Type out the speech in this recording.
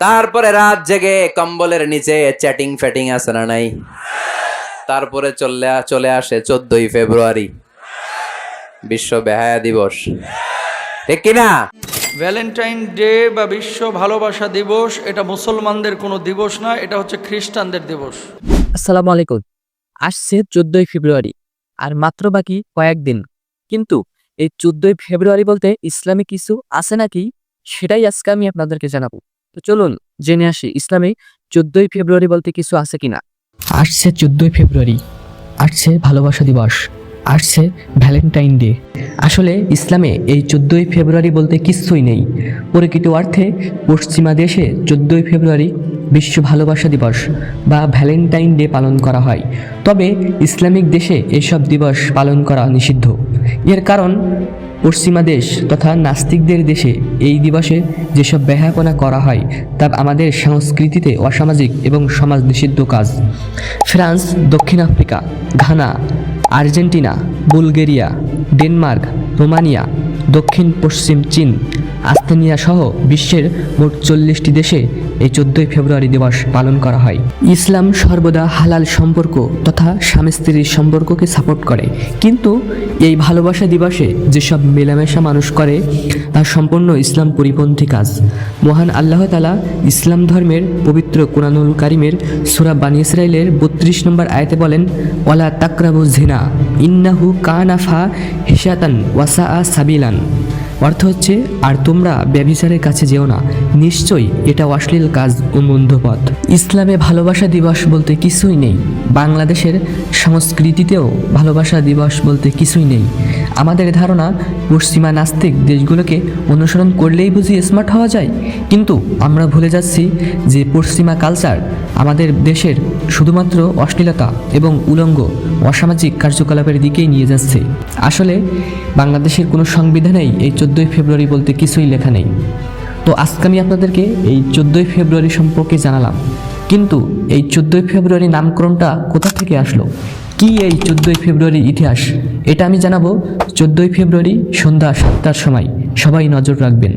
তারপরে রাত জেগে কম্বলের নিচে চ্যাটিং ফ্যাটিং আছে না নাই? তারপরে চলে আসে 14ই ফেব্রুয়ারি, বিশ্ব বেহায়া দিবস, ঠিক কিনা? ভ্যালেন্টাইন ডে বা বিশ্ব ভালোবাসা দিবস এটা মুসলমানদের কোনো দিবস না, এটা হচ্ছে খ্রিস্টানদের দিবস। আসসালামু আলাইকুম। আসছে 14ই ফেব্রুয়ারি, আর মাত্র বাকি কয়েকদিন। কিন্তু এই 14ই ফেব্রুয়ারি বলতে ইসলামে কিছু আছে নাকি, সেটাই আজকে আমি আপনাদেরকে জানাবো। তো চলুন জেনে আসি ইসলামে 14ই ফেব্রুয়ারি বলতে কিছু আছে কিনা। আসছে 14ই ফেব্রুয়ারি, আসছে ভালোবাসা দিবস, আসছে ভ্যালেন্টাইন ডে। আসলে ইসলামে এই 14ই ফেব্রুয়ারি বলতে কিছুই নেই। প্রকৃত অর্থে পশ্চিমা দেশে 14ই ফেব্রুয়ারি বিশ্ব ভালোবাসা দিবস বা ভ্যালেন্টাইন ডে পালন করা হয়। তবে ইসলামিক দেশে এসব দিবস পালন করা নিষিদ্ধ। এর কারণ পশ্চিমা দেশ তথা নাস্তিকদের দেশে এই দিবসে যেসব বেহায়াপনা করা হয় তা আমাদের সংস্কৃতিতে অসামাজিক এবং সমাজ নিষিদ্ধ কাজ। ফ্রান্স, দক্ষিণ Africa, Ghana, Argentina, Bulgaria, Denmark, Romania, দক্ষিণ পশ্চিম চীন, আস্তানিয়া সহ বিশ্বের মোট 40টি দেশে এই 14ই ফেব্রুয়ারি দিবস পালন করা হয়। ইসলাম সর্বদা হালাল সম্পর্ক তথা স্বামী স্ত্রীর সম্পর্ককে সাপোর্ট করে, কিন্তু এই ভালোবাসা দিবসে যেসব মেলামেশা মানুষ করে তা সম্পূর্ণ ইসলাম পরিপন্থী কাজ। মহান আল্লাহ তাআলা ইসলাম ধর্মের পবিত্র কুরআনুল কারীমের সূরা বানী ইসরাঈলের 32 নম্বর আয়াতে বলেন, ওয়ালা তাকরাবু জিনা ইন্নাহু কানা ফাহিশাতান ওয়া সাআ সাবিলান। অর্থ হচ্ছে, আর তোমরা ব্যভিচারের কাছে যেও না, নিশ্চয়ই এটা অশ্লীল কাজ ও মন্দ পথ। ইসলামে ভালোবাসা দিবস বলতে কিছুই নেই। বাংলাদেশের সংস্কৃতিতেও ভালোবাসা দিবস বলতে কিছুই নেই। আমাদের ধারণা পশ্চিমা নাস্তিক দেশগুলোকে অনুসরণ করলেই বুঝি স্মার্ট হওয়া যায়, কিন্তু আমরা ভুলে যাচ্ছি যে পশ্চিমা কালচার আমাদের দেশের শুধুমাত্র অশ্লীলতা এবং উলঙ্গ অসামাজিক কার্যকলাপের দিকেই নিয়ে যাচ্ছে। আসলে বাংলাদেশের কোনো সংবিধানেই এই 14ই ফেব্রুয়ারি বলতে কিছুই লেখা নেই। তো আজকে আমি আপনাদেরকে এই 14ই ফেব্রুয়ারি সম্পর্কে জানালাম, কিন্তু এই 14ই ফেব্রুয়ারি নামকরণটা কোথা থেকে আসলো, কি এই 14ই ফেব্রুয়ারির ইতিহাস, এটা আমি জানাবো 14ই ফেব্রুয়ারি সন্ধ্যা 7টার সময়। সবাই নজর রাখবেন।